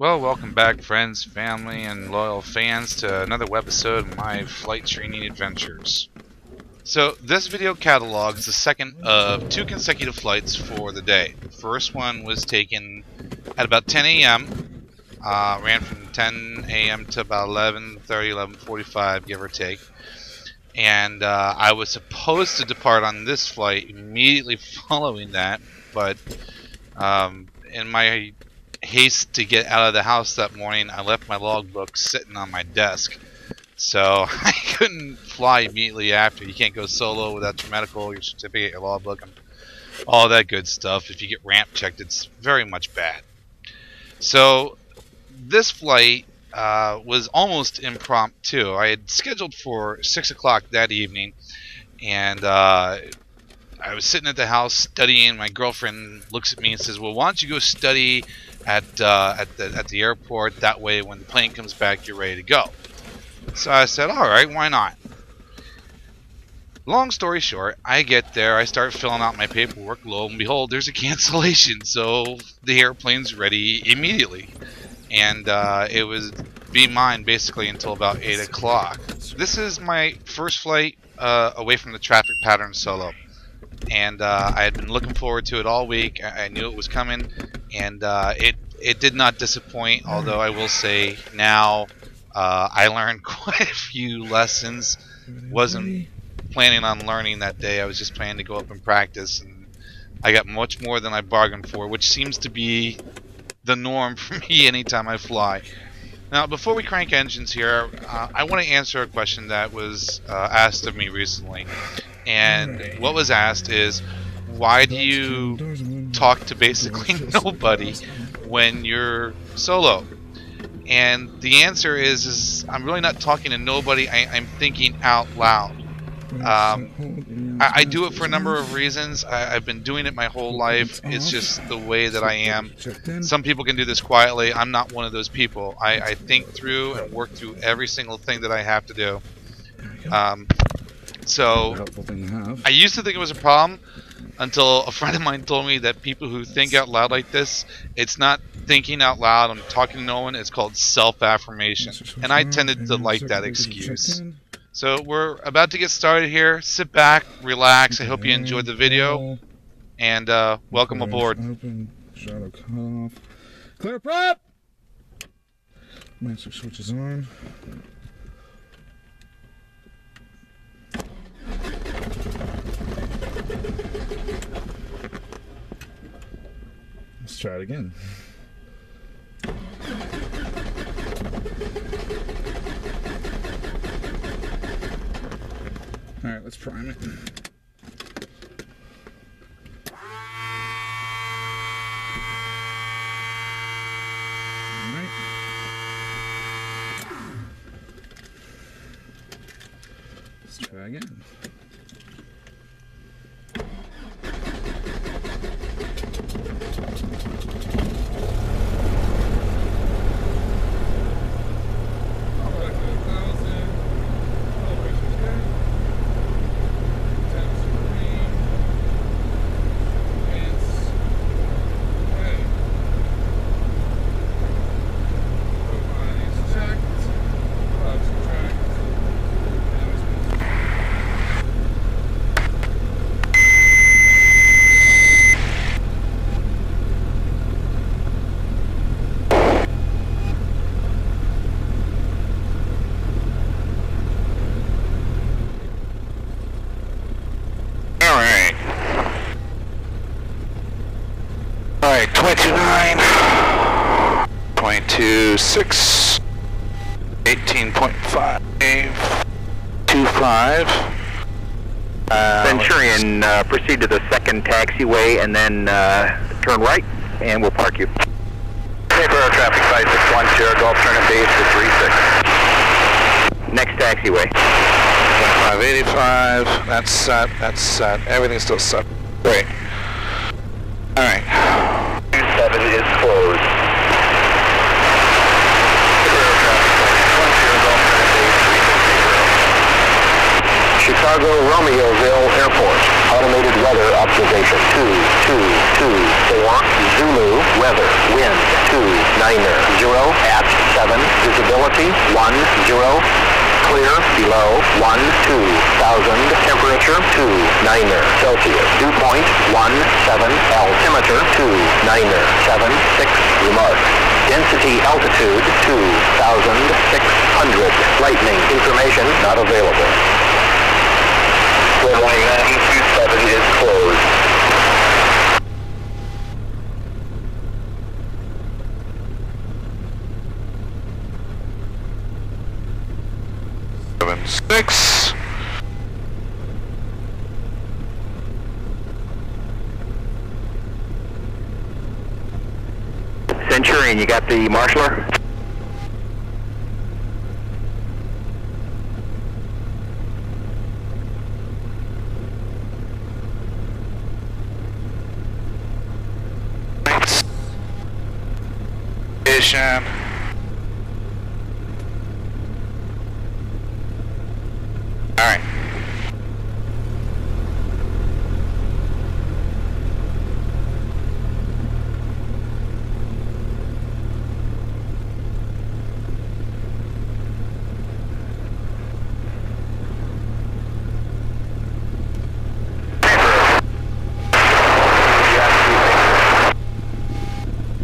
Well, welcome back, friends, family, and loyal fans, to another episode of my flight training adventures. So, this video catalogs the second of two consecutive flights for the day. The first one was taken at about 10 a.m., ran from 10 a.m. to about 11:30, 11:45, give or take. And I was supposed to depart on this flight immediately following that, but in my haste to get out of the house that morning, I left my logbook sitting on my desk. So I couldn't fly immediately after. You can't go solo without your medical, your certificate, your logbook, and all that good stuff. If you get ramp checked, it's very much bad. So this flight was almost impromptu. I had scheduled for 6 o'clock that evening, and I was sitting at the house studying. My girlfriend looks at me and says, "Well, why don't you go study at the airport? That way, when the plane comes back, you're ready to go." So I said, "All right, why not?" Long story short, I get there, I start filling out my paperwork. Lo and behold, there's a cancellation, so the airplane's ready immediately, and it was be mine basically until about 8 o'clock. This is my first flight away from the traffic pattern solo. And I had been looking forward to it all week. I knew it was coming, and it did not disappoint. Although I will say now I learned quite a few lessons. Wasn't planning on learning that day. I was just planning to go up and practice, and I got much more than I bargained for, which seems to be the norm for me anytime I fly. Now, before we crank engines here, I want to answer a question that was asked of me recently. And what was asked is, why do you talk to basically nobody when you're solo? And the answer is I'm really not talking to nobody. I'm thinking out loud. I do it for a number of reasons. I've been doing it my whole life. It's just the way that I am. Some people can do this quietly. I'm not one of those people. I think through and work through every single thing that I have to do. So I used to think it was a problem until a friend of mine told me that people who think out loud like this, it's not thinking out loud, I'm talking to no one, it's called self-affirmation. And I tended to like that excuse. So we're about to get started here. Sit back, relax. I hope you enjoyed the video, and welcome aboard. Shadow cut off. Clear prep! Master switches on. Let's try it again. Alright, let's prime it. Alright. Let's try again. Alright, 29, 22.6, 18.5, 25. Centurion, proceed to the second taxiway and then turn right, and we'll park you. Paper air traffic, 5610, Gulf turning base to 36. Next taxiway. 2585, that's set, everything's still set. Great. Alright. 27 is closed. Chicago Romeoville Airport, automated weather observation 22224, Zulu, weather, wind 290, at 7, visibility 10, clear below 12,000, temperature 29er Celsius, dew point 17, altimeter 29er 76, remark. Density altitude 2,600, lightning information not available. Runway 927 is closed. Six. Centurion, you got the marshaller? Station. All right.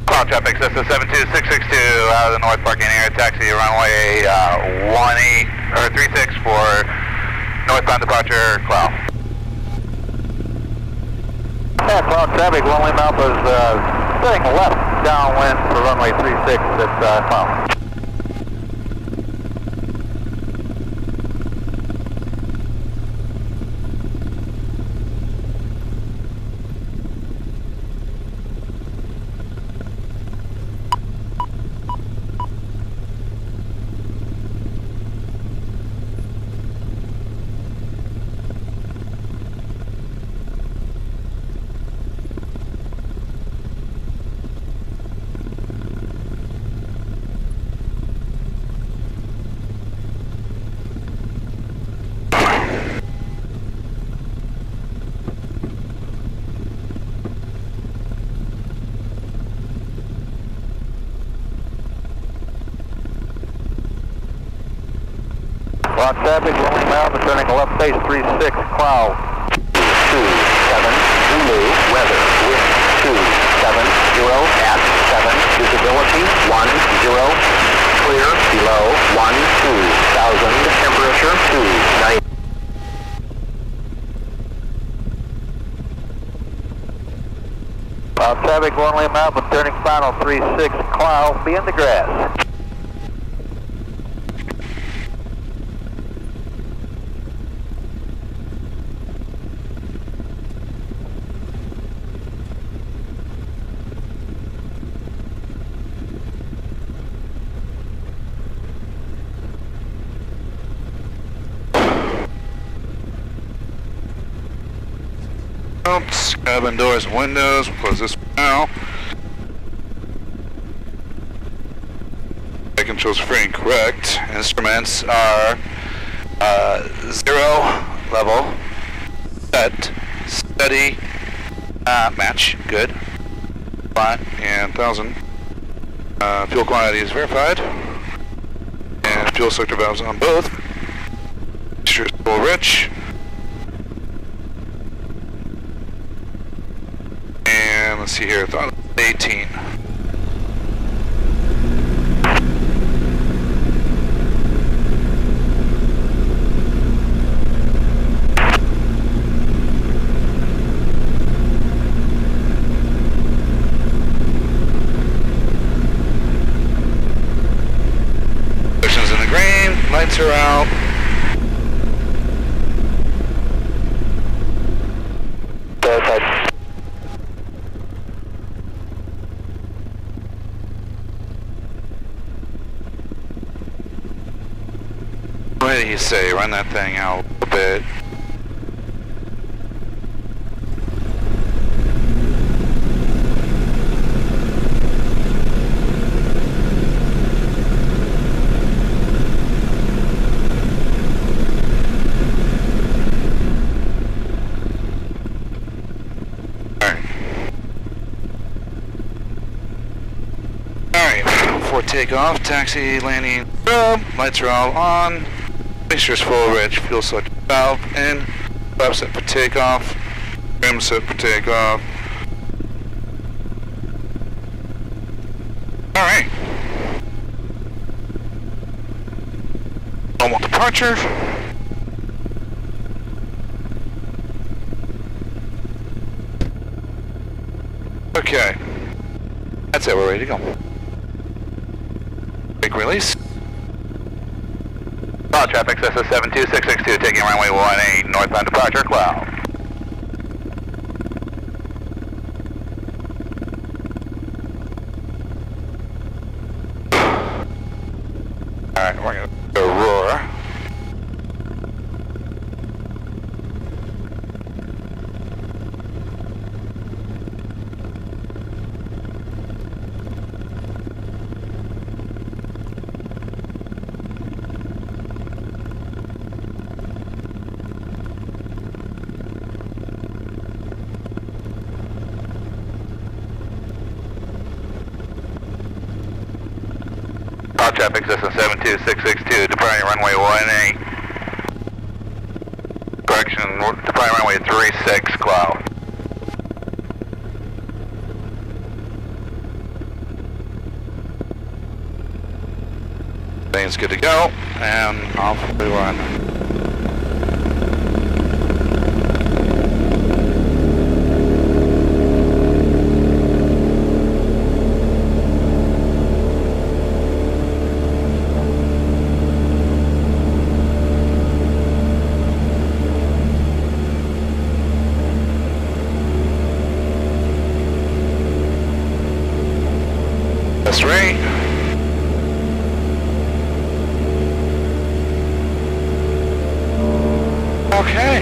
Cloud traffic, Cessna 72662 out of the north parking area, taxi runway 36 for northbound departure, Cloud. Yeah, Cloud traffic, Lonely Mouth is setting left downwind for runway 36 at Cloud. Cloud traffic, Lonely Mountain, turning left base 36, cloud. 27, Zulu, weather, wind 270 at 7, visibility 10, clear below 12,000, temperature 29. Cloud traffic, Lonely Mountain, turning final 36, cloud, be in the grass. Cabin doors and windows. We'll close this now. Flight controls free and correct. Instruments are 0 level, set, steady, match, good, flat, and 1,000. Fuel quantity is verified, and fuel selector valves on both. Sure, full rich. And let's see here, thought 18. Cushions in the green, lights are out. What did he say? Run that thing out a little bit. Alright, before takeoff. Taxi, landing, lights are all on. Mixture's full, rich, fuel select valve in. Flap set for takeoff. Trim set for takeoff. Alright. Normal departure. Okay. That's it, we're ready to go. Big release. Cloud traffic, SS 72662, taking runway 18, northbound departure, cloud. Alright, we're gonna go roar. Cloud traffic, SS 72662, departing runway 18. Correction, departing runway 36, cloud. Things good to go, and off we run. That's right. Okay.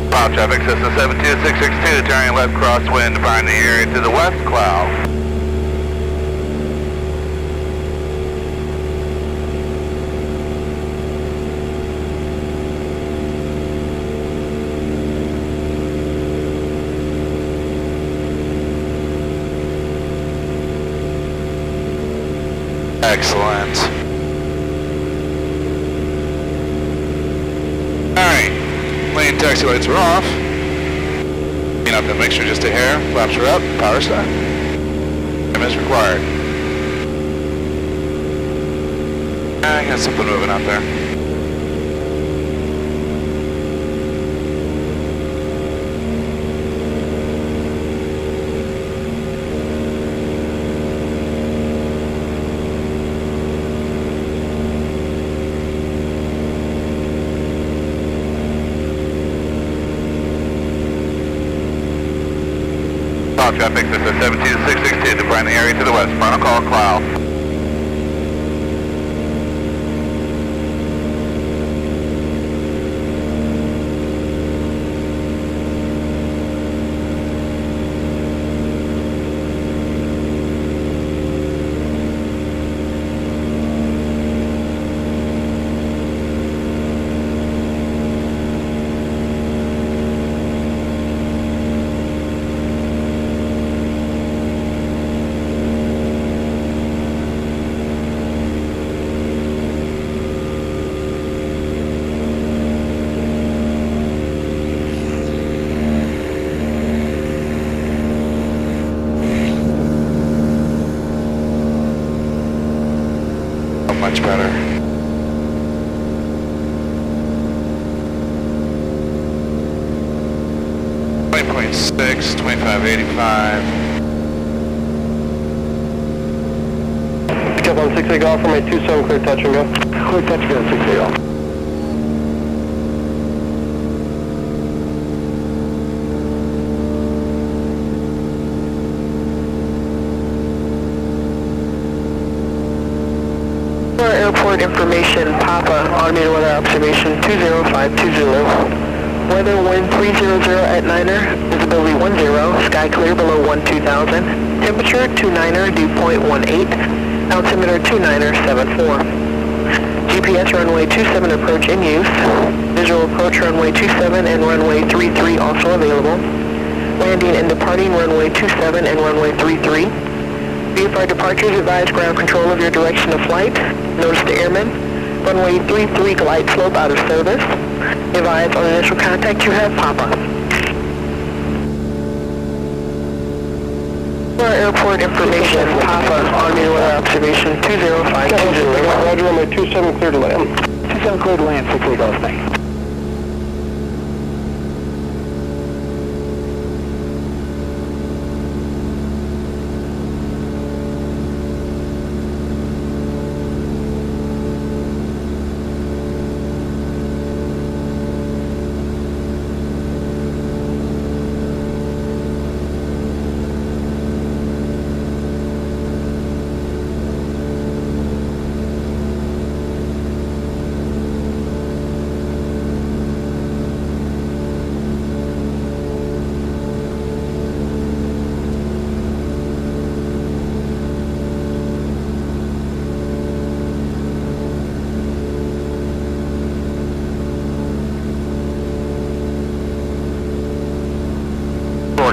Cloud traffic, SS 72662, turning left crosswind, departing the area to the west, cloud. Excellent. Alright. Lane taxi lights are off. Clean up the mixture just a hair. Flaps are up. Power start. Trim is required. I got something moving out there. Cloud traffic, this is 72662, departing the area to the west, final call, cloud. Much better. .6, 2585. Pick up on 6 golf for my 27 clear touch and go. Clear touch and go, 6 golf. Airport information, Papa, automated weather observation 20520. weather, wind 300 at Niner, visibility 10, sky clear below 12,000, temperature 29er, dew point 18, altimeter 29er74. GPS runway 27 approach in use, visual approach runway 27 and runway 33 also available, landing and departing runway 27 and runway 33. VFR departures, advise ground control of your direction of flight, notice to airmen, runway 33 glide slope out of service. Advise on initial contact you have Papa. For airport information, Papa on your weather observation 20520. Roger, runway 27 clear to land. 27 clear to land for takeoff, thanks.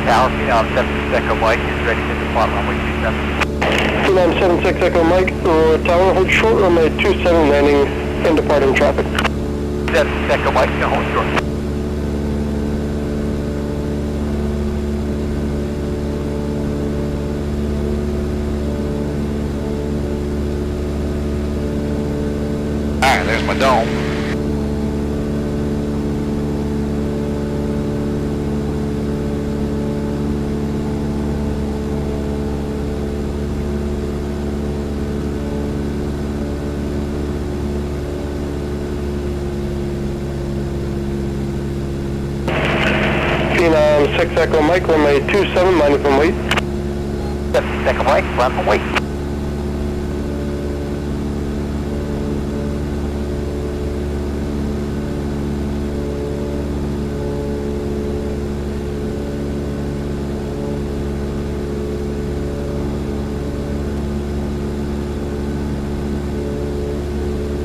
Tower, Phenom 76 Echo Mike is ready to depart runway 27. Phenom 76 Echo Mike, Aurora Tower, hold short, runway 27 landing and departing traffic. 76 Echo Mike, no hold short. Alright, there's my dome. Phenom 6 Echo Mike, runway 27, minding from wait. 76 Echo Mike, land from wait.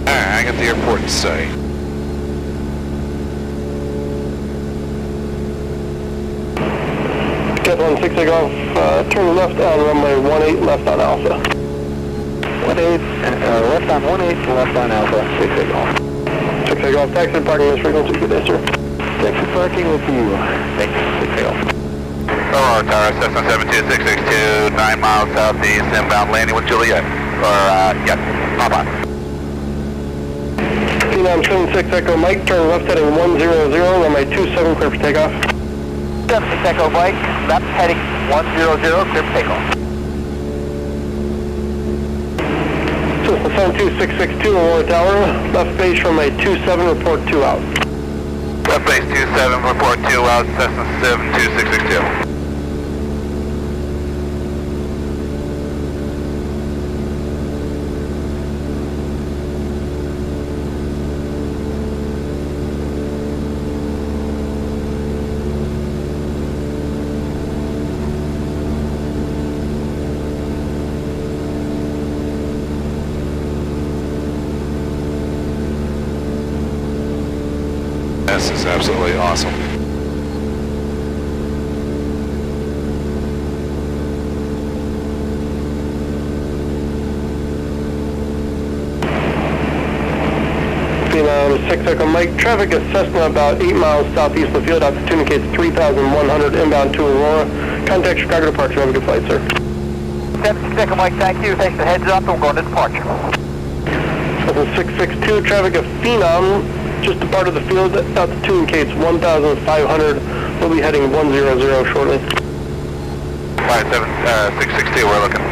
Alright, I got the airport in sight. Cat 16 takeoff, turn left on runway 18, left on Alpha. 18, left on 18, left on Alpha, 6 takeoff. 6 takeoff, taxi parking this frequency, good day, sir. Taxi parking with you. Thank you, 6 takeoff. Oh, Tower, Cessna 72662, 9 miles southeast, inbound landing with Juliet. Papa. Phenom 76 Echo Mike, turn left heading 100, runway 27, clear for takeoff. 76 Echo Mike, left heading 100, clear for takeoff. Cessna 72662, Aurora Tower, left base runway 27, report 2 out. Left base 27, report 2 out, Cessna 72662. This is absolutely awesome. Phenom 6 Echo Mike, traffic is Cessna about 8 miles southeast of the field, altitude indicates 3,100 inbound to Aurora. Contact Chicago departure, have a good flight, sir. 76 Echo Mike, thank you. Thanks for the heads up, and we're going to departure. Cessna 662, traffic of Phenom, just departed the field, altitude indicates 1,500. We'll be heading 100 shortly. 662, we're looking.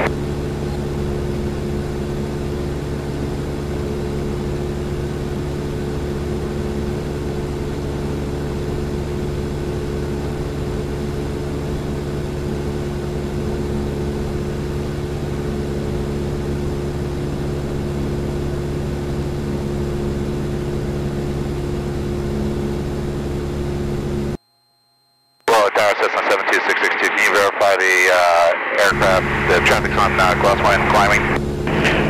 by the aircraft. The traffic's on crosswind climbing.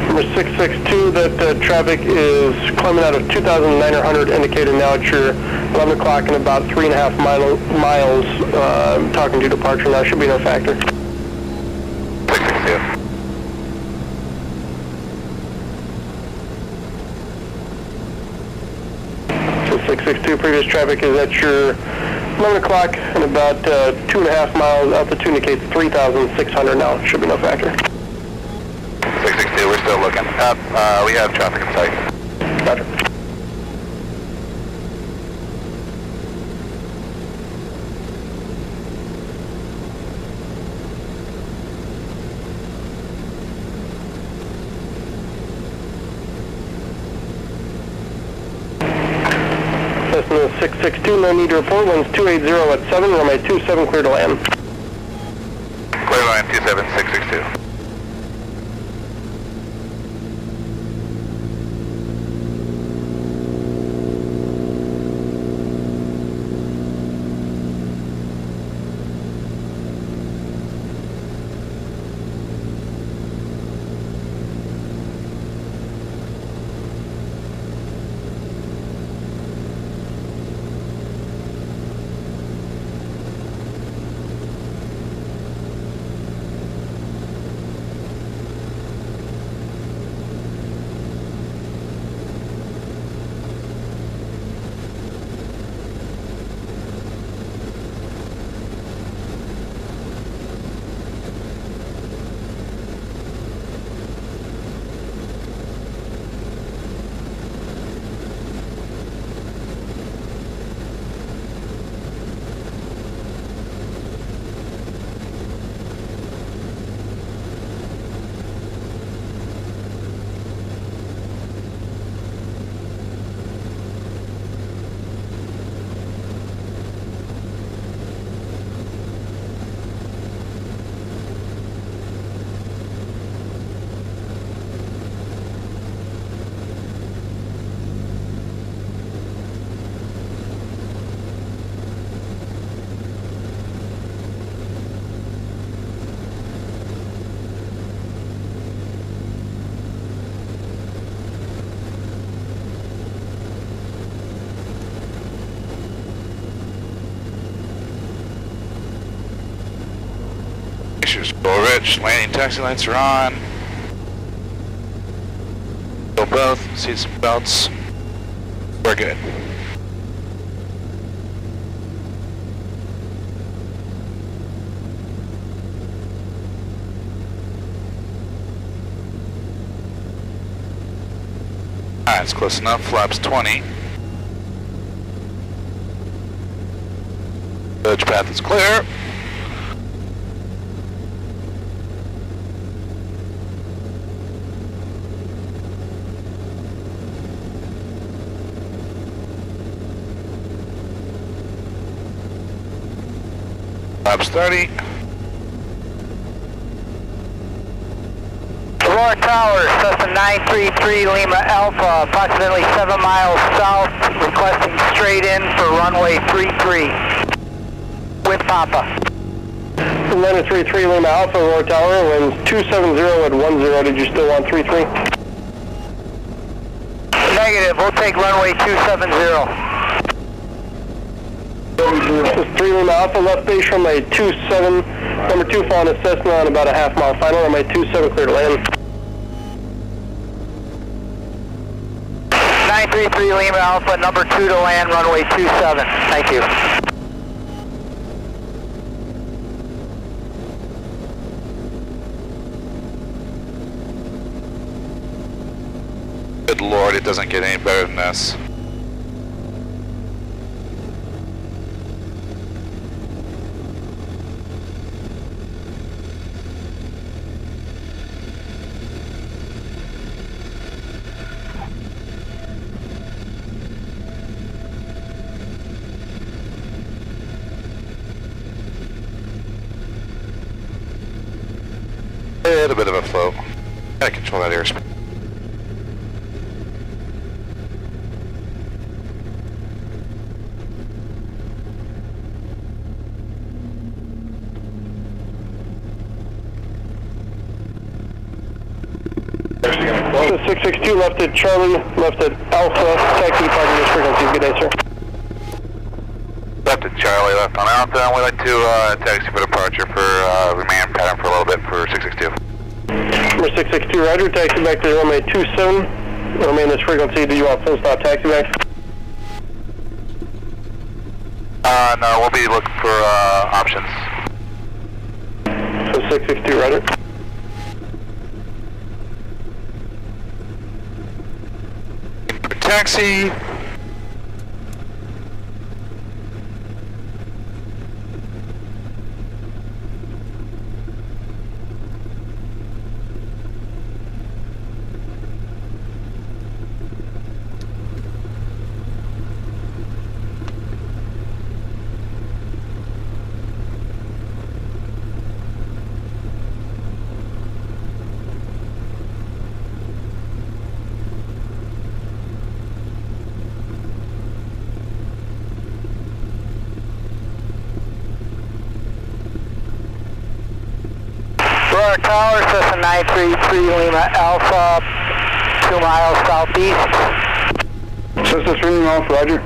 Number 662, that traffic is climbing out of 2,900, indicated now at your 11 o'clock and about 3.5 miles, talking to departure now, should be no factor. 662. So 662, previous traffic is at your 11 o'clock and about 2.5 miles, altitude indicates 3,600 now, should be no factor. 662, we're still looking. We have traffic in sight. Roger. Cessna 662, no need to report, winds 280 at 7, runway 27, clear to land. Clear line 27662. Rich, landing taxi lights are on. Fill both, seats and belts. We're good. Alright, it's close enough. Flaps 20. Village path is clear. Flaps 30. Aurora Tower, Cessna 933 Lima Alpha, approximately 7 miles south, requesting straight in for runway 33 with Papa. Atlanta 33 Lima Alpha, Aurora Tower, winds 270 at 10, did you still want 33? Negative, we'll take runway 270. This is 3 Lima Alpha, left base runway 27, number 2 following a Cessna on about a half mile final, runway 27 clear to land. 933 Lima Alpha, number 2 to land, runway 27. Thank you. Good Lord, it doesn't get any better than this. A little bit of a float. Gotta control that airspeed. Cessna 662, left at Charlie, left at Alpha, taxi departing this frequency. Good day, sir. Left at Charlie, left on Alpha, and we'd like to taxi for departure for remain pattern for a little bit for 662. Number 662, roger, taxi back to runway 27, remain this frequency. Do you want full stop taxi back? No, we'll be looking for options. So 662, roger. Taxi. Roar Tower, Cessna 933 Lima Alpha, 2 miles southeast. Cessna 3 Lima Alpha, roger.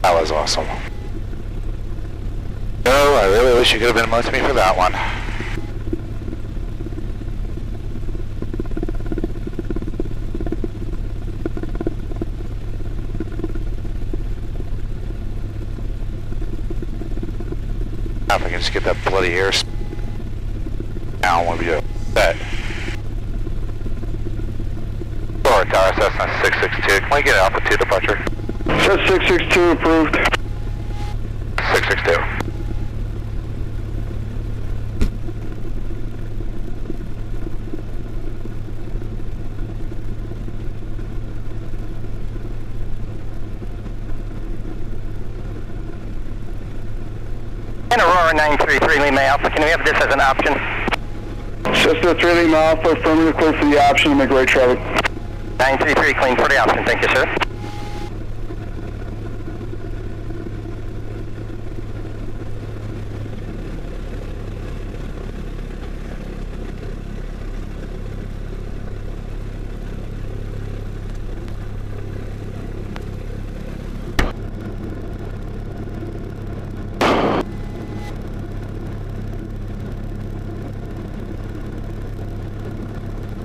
That was awesome. Oh, I really wish you could have been with me for that one. Now if I can just get that bloody air down when we do that. Roar Tower, Cessna 662, can we get altitude departure? Cessna 662 approved. 662. And Aurora 933 Lima Alpha, can we have this as an option? Cessna 3 Lima Alpha, affirmative, clear for the option to make right traffic. 933 clean for the option, thank you, sir.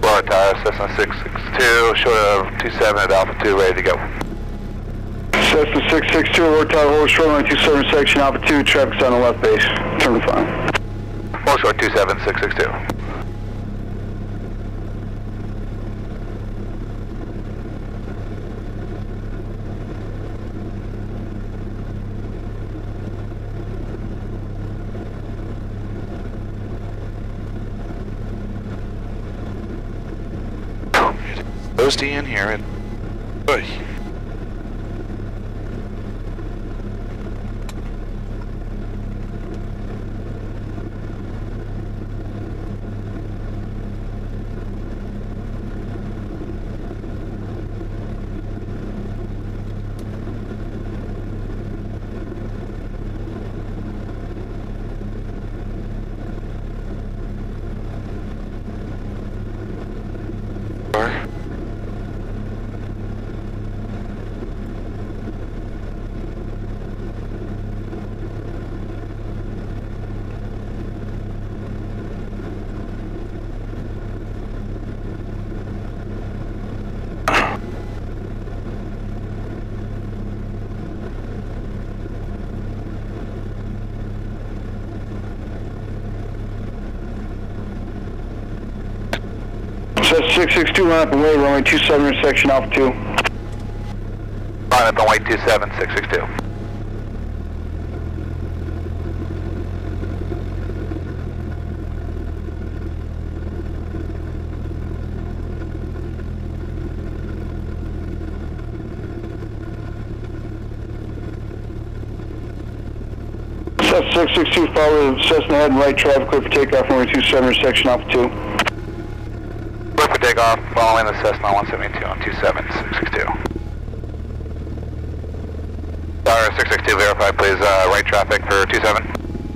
Roar Tower, Cessna 662, short of 27 at Alpha 2, ready to go. Cessna 662, Roar Tower, hold short line 27 section, Alpha 2, traffic's on the left base. Turn to 5. Full short 27, 662. Toasty in here and oy. Cessna 662, line up away, runway 27 intersection, Alpha 2. Line up on white 27, 662. Cessna Cessna 662, follow Cessna ahead and right traffic, clear for takeoff, runway 27, section Alpha 2. Clear for takeoff, following the Cessna 172 on 27, 662. Tower 662, verify please, right traffic for 27.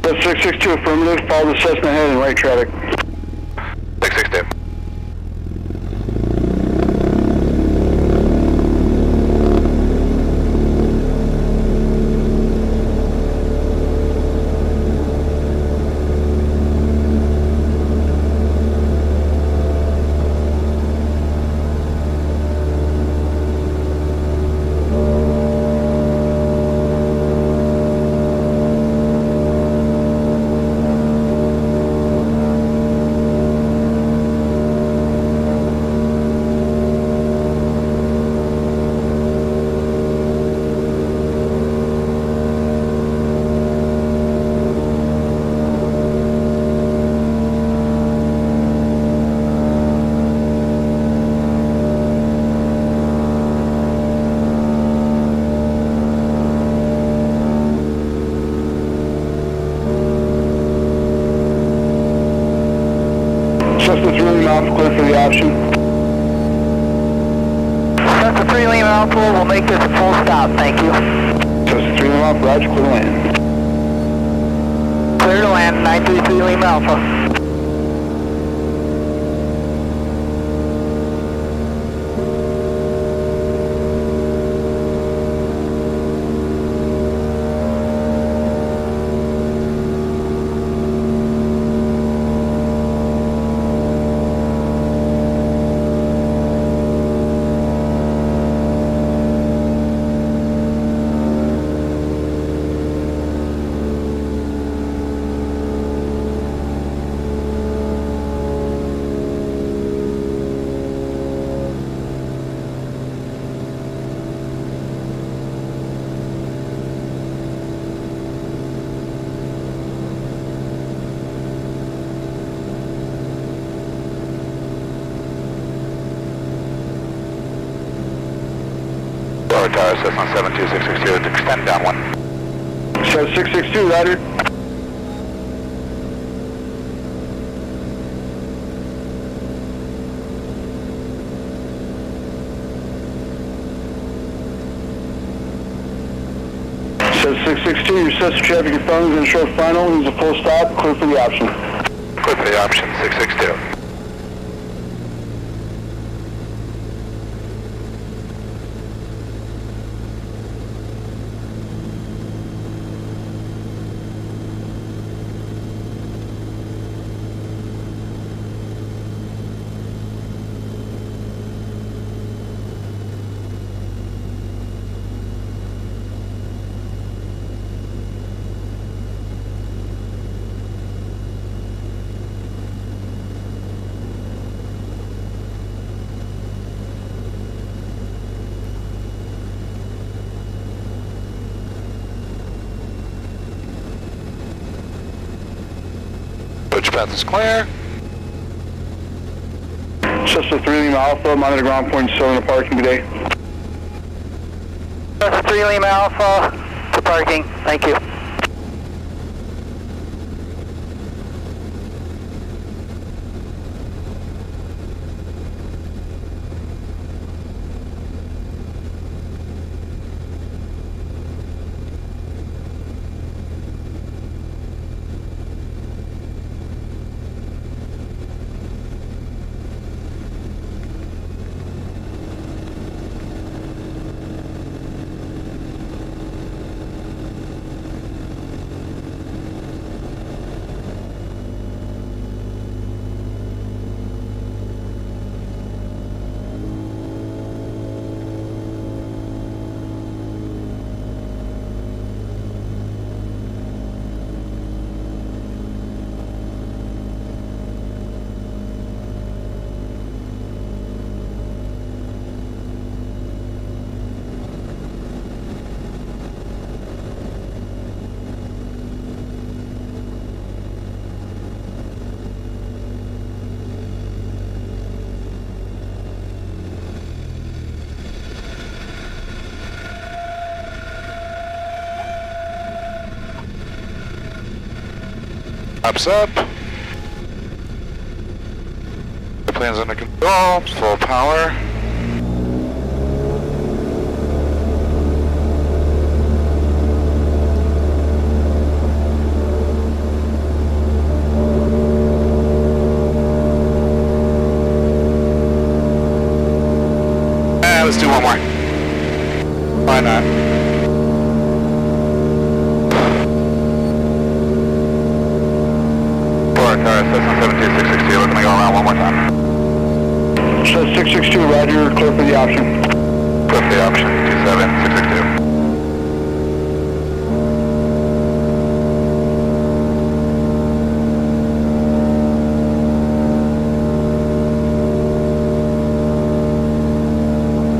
That's 662, affirmative, follow the Cessna ahead and right traffic. 662. Cessna 3 Lima Alpha, clear for the option. Cessna 3 Lima Alpha, we'll make this a full stop, thank you. Cessna 3 Lima Alpha, roger, clear to land. Clear to land, 933 Lima Alpha. Tower Cessna 72662, extend down one. Cessna 662, roger. Cessna 662, your Cessna traffic, your phone is going to show final, needs a full stop, clear for the option. Clear for the option, 662. Approach path is clear. Cessna 3 Lima Alpha, monitor ground point, still in the parking today. Cessna 3 Lima Alpha to parking, thank you. Flaps up. The plane's under control, full power. Let's do one more. Why not? Car, Cessna 72662, looking to go around one more time. So 662, roger, clear for the option. Clear for the option, 27662.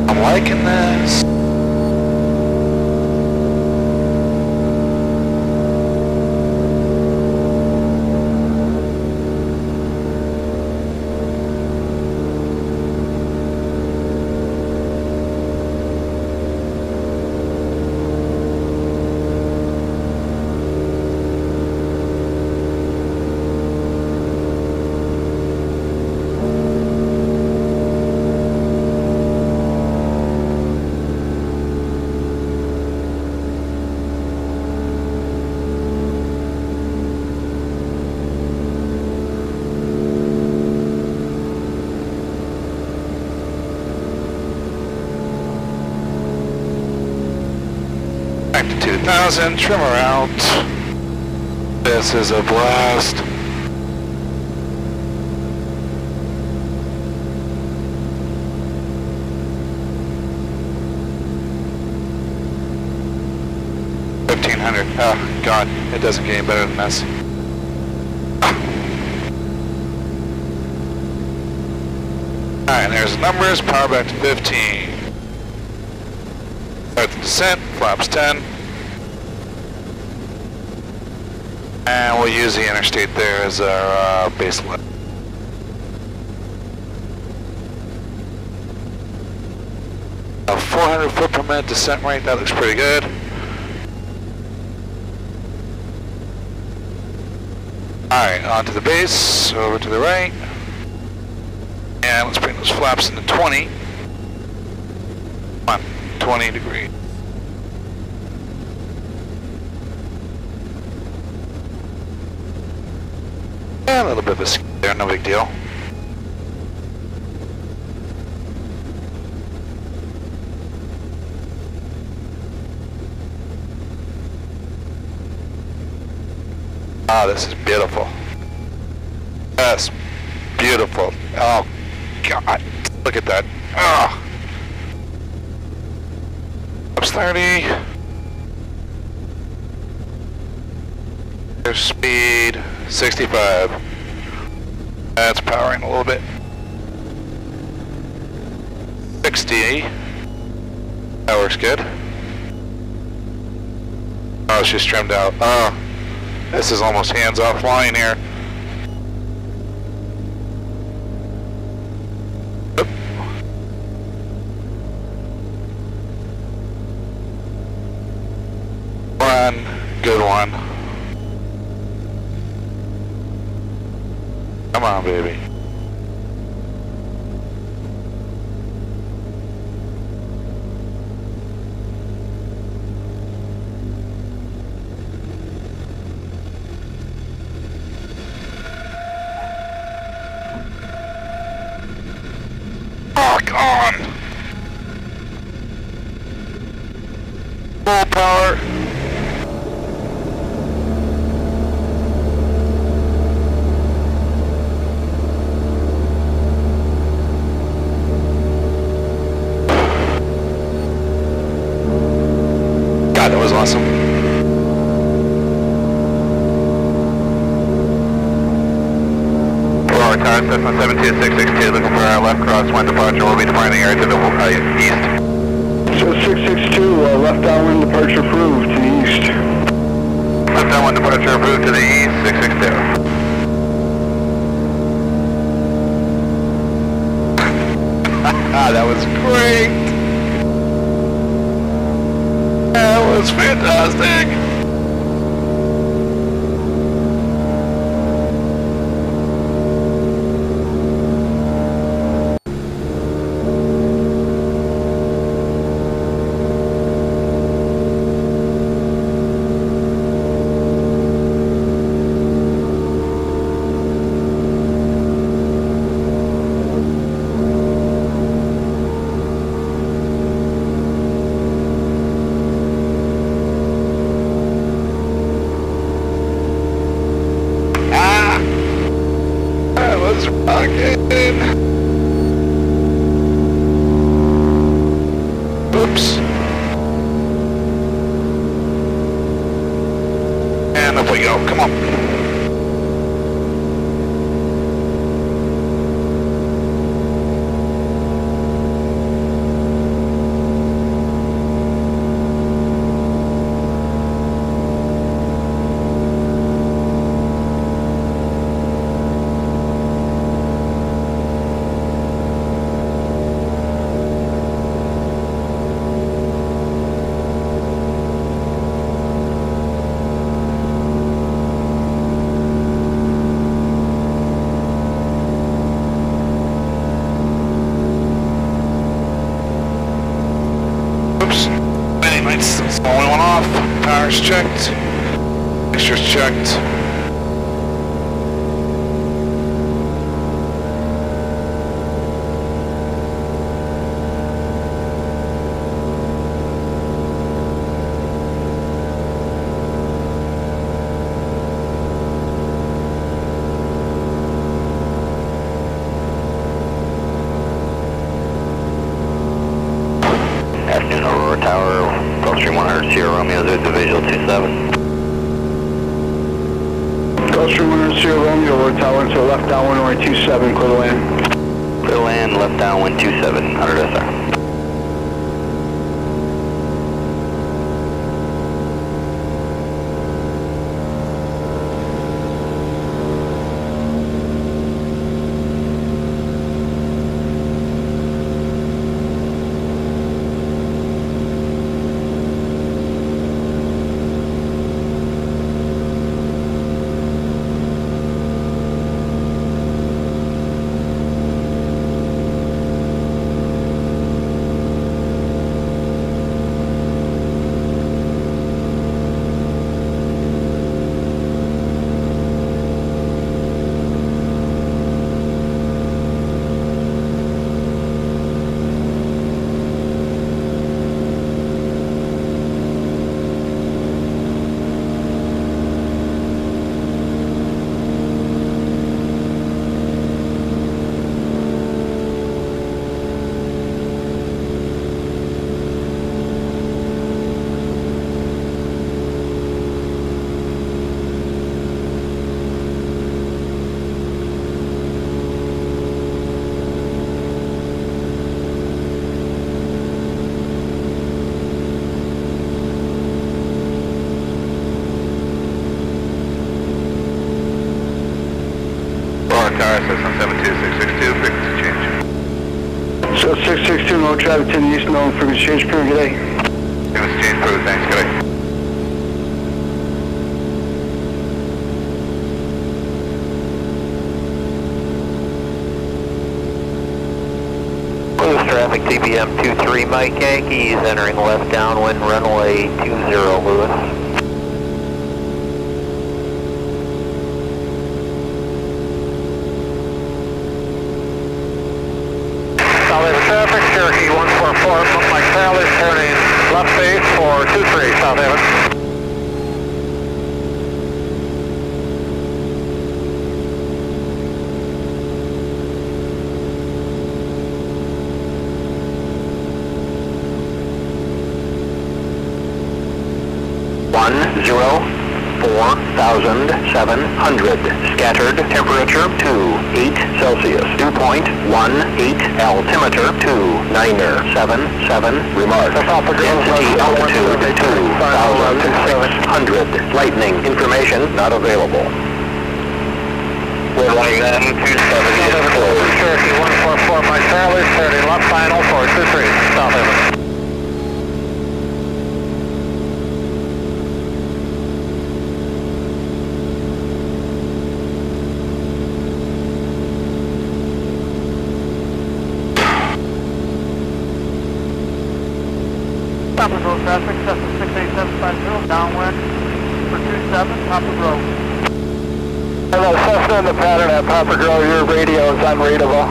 I'm liking this. Back to 2000, trimmer out. This is a blast. $1,500. Oh God, it doesn't get any better than this. Alright, there's the numbers, power back to 15. Start the descent, flaps 10. And we'll use the interstate there as our base lift. A 400 foot per minute descent rate, that looks pretty good. Alright, onto the base, over to the right. And let's bring those flaps into 20. Come on, 20 degrees. And a little bit of a skid there, no big deal. Ah, this is beautiful. That's beautiful. Oh, God. Look at that. Ah. Ups 30. There's speed 65. That's powering a little bit. 60. That works good. Oh, it's just trimmed out. Oh. This is almost hands-off flying here. Oop. One, good one. Come on, baby. Fuck on! Full power. God, that was awesome. Car, Cessna 72662, looking for our left crosswind departure. We'll be departing area to the east. So 662, left downwind departure approved to the east. Left downwind departure approved to the east, 662. That was great! That was fantastic! Only one off. Power's checked. Mixture's checked. Afternoon, Aurora Tower, Gulfstream 100, Sierra Romeo, there's a visual 27. Gulfstream 100, Sierra Romeo, Aurora Tower, to the left downwind, runway 27, clear to land. Clear to land, left downwind 27, 100 SR. Cessna 72662, frequency change. So 662, no traffic to the east, no frequency change, approved today. Frequency change approved, thanks, good day. Close traffic, TBM 23 Mike Yankee, is entering left downwind, runway 20 Lewis. Traffic, Cherokee 144, Mike Sally, turning left base for 23, South Haven. Scattered temperature 28 Celsius. Dew point 18. Altimeter 2977. Remark. Density altitude 2,600. Lightning information not available. We're running that 27 is closed. Cherokee 144 Mike Charlie, turning left final for 23, South Haven. Top of road traffic, Cessna 68750, downwind for 27, top of road. Hello, Cessna in the pattern at Popper Grove, your radio is unreadable.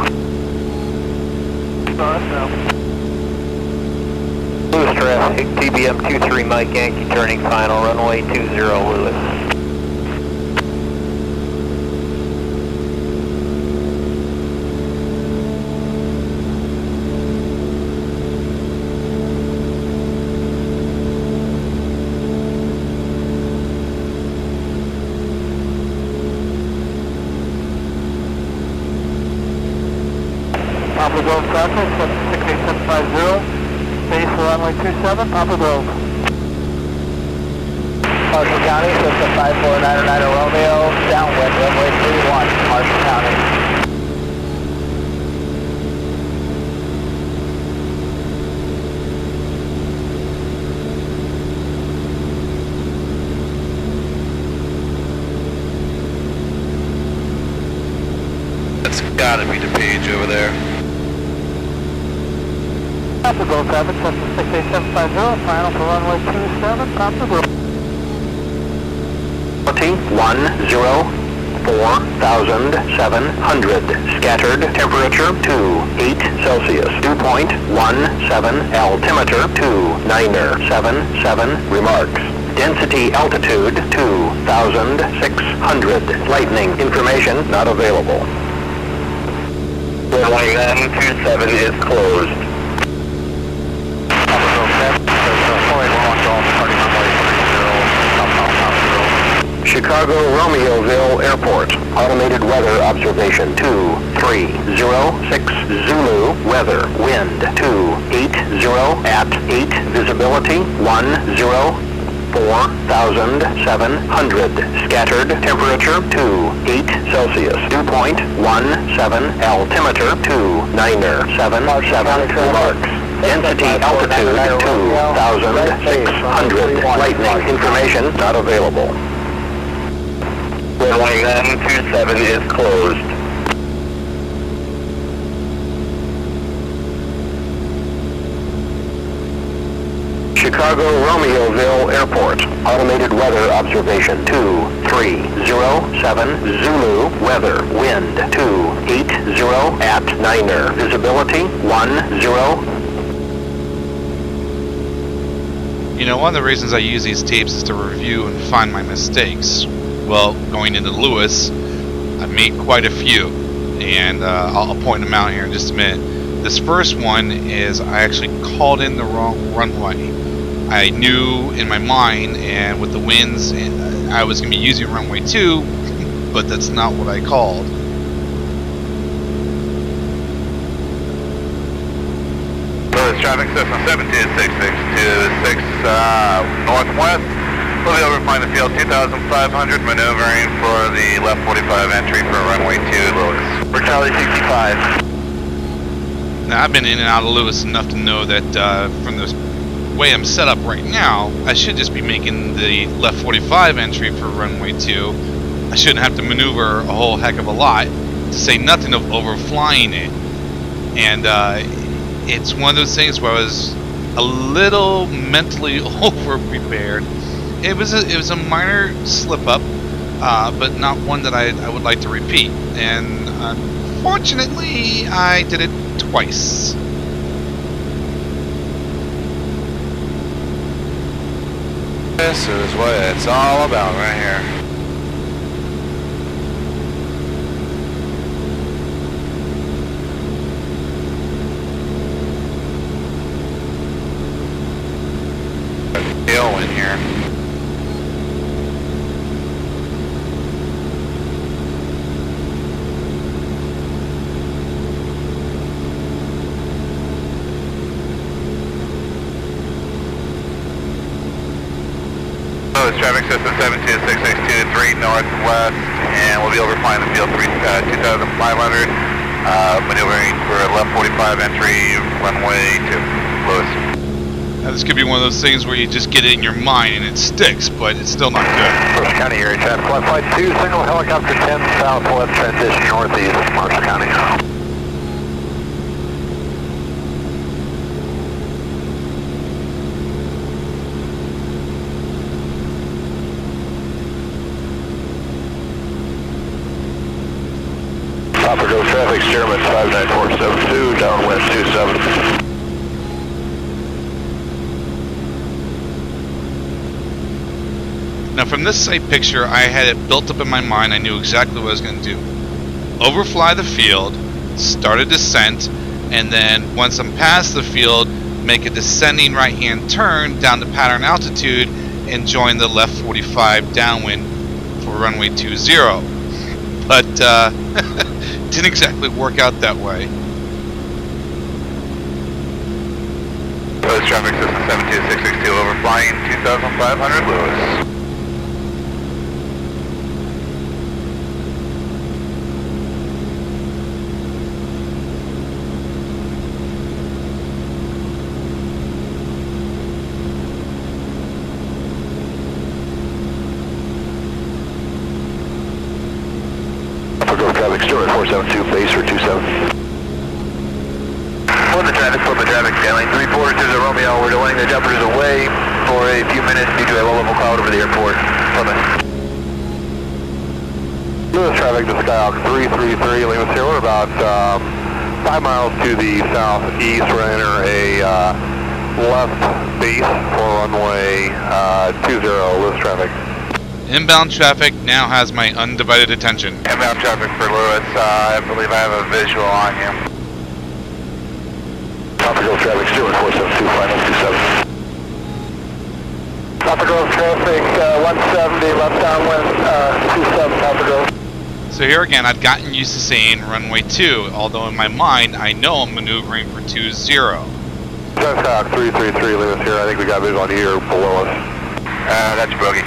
Lewis traffic, TBM 23 Mike Yankee, turning final, runway 20 Lewis. Grove traffic, 68750, base for runway 27, Papa Grove. Marshall County, Cessna 54990 Romeo, downwind, runway 31, Marshall County. That's gotta be the page over there. Papa Grove traffic, Cessna 68750, final for runway 27, Papa Grove. 104,700. Scattered temperature 28 Celsius. Dew point 17. Altimeter 2977. Remarks. Density altitude 2,600. Lightning information not available. Runway 927 is closed. Chicago Romeoville Airport. Automated weather observation 2306 Zulu. Weather wind 280 at 8. Visibility 104,700. Scattered temperature 28 Celsius. Dew point 17. Altimeter 2977. Remarks. Density altitude 2,600. Lightning information not available. Runway 927 is closed. Chicago Romeoville Airport. Automated weather observation 2307 Zulu. Weather wind 280 at 9. Visibility 10. You know, one of the reasons I use these tapes is to review and find my mistakes. Well, going into Lewis, I made quite a few, and I'll point them out here in just a minute. This first one is I actually called in the wrong runway. I knew in my mind, and with the winds, I was going to be using runway 2, but that's not what I called. Lewis traffic, Cessna 72626 northwest. We'll be overflying the field 2,500, maneuvering for the left 45 entry for runway 2, Lewis. For Charlie 65. Now, I've been in and out of Lewis enough to know that from the way I'm set up right now, I should just be making the left 45 entry for runway 2. I shouldn't have to maneuver a whole heck of a lot, to say nothing of overflying it. And it's one of those things where I was a little mentally over-prepared. It was a minor slip-up, but not one that I would like to repeat. And unfortunately, I did it twice. This is what it's all about right here. Hill in here. Traffic system 72662 northwest, and we'll be overflying the field 2,500, maneuvering for left 45 entry, runway 2, Lewis. Now, this could be one of those things where you just get it in your mind and it sticks, but it's still not good. Marshall County area traffic, left flight 2, single helicopter 10, southwest transition northeast, Marshall County. Papa Grove traffic, Stearman 59472, downwind 27. Now, from this site picture, I had it built up in my mind. I knew exactly what I was going to do. Overfly the field, start a descent, and then once I'm past the field, make a descending right-hand turn down to pattern altitude and join the left 45 downwind for runway 20. But didn't exactly work out that way. Lewis traffic system 72662 overflying 2500 Lewis. Traffic still at 472, base for 27. Flip the traffic, sailing 34 to the Romeo. We're delaying the jumpers away for a few minutes due to a low-level cloud over the airport. Lewis traffic to Skyhawk 333, Lima here. We're about 5 miles to the southeast. We're going to enter a left base for runway 20, Lewis traffic. Inbound traffic now has my undivided attention. Inbound traffic for Lewis. I believe I have a visual on you. Tropical traffic still at 472, final 27. Tropical traffic 170, left downwind 27, Tropical. So here again, I've gotten used to saying runway 2, although in my mind, I know I'm maneuvering for 20. Skyhawk 333, Lewis here. I think we got visual on you below us. That's your bogey.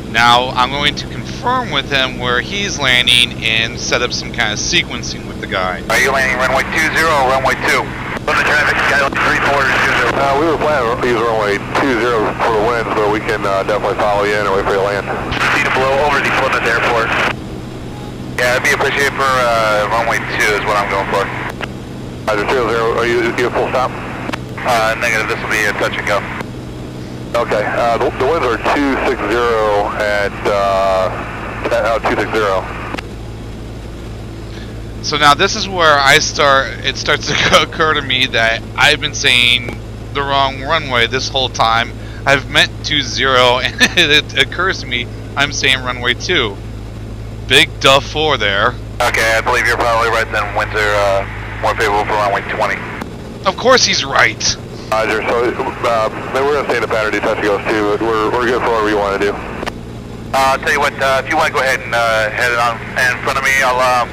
Now, I'm going to confirm with him where he's landing and set up some kind of sequencing with the guy. Are you landing runway 20 or runway 2? On the traffic, Skyline 34 20. We were planning to use runway 20 for the winds, but we can definitely follow you in and wait for you to land. See to blow over the Plymouth Airport. Yeah, it'd be appreciated for runway 2 is what I'm going for. Roger, 20, are you full stop? Negative, this will be a touch and go. Okay, the winds are 260 at 260. So now this is where it starts to occur to me that I've been saying the wrong runway this whole time. I've meant 20 and it occurs to me I'm saying runway 2. Big duh 4 there. Okay, I believe you're probably right then. Winds are more favorable for runway 20. Of course he's right. Roger, so we're going to stay in the pattern, do touch and goes too, but we're good for whatever you want to do. I'll tell you what, if you want to go ahead and head it on in front of me, I'll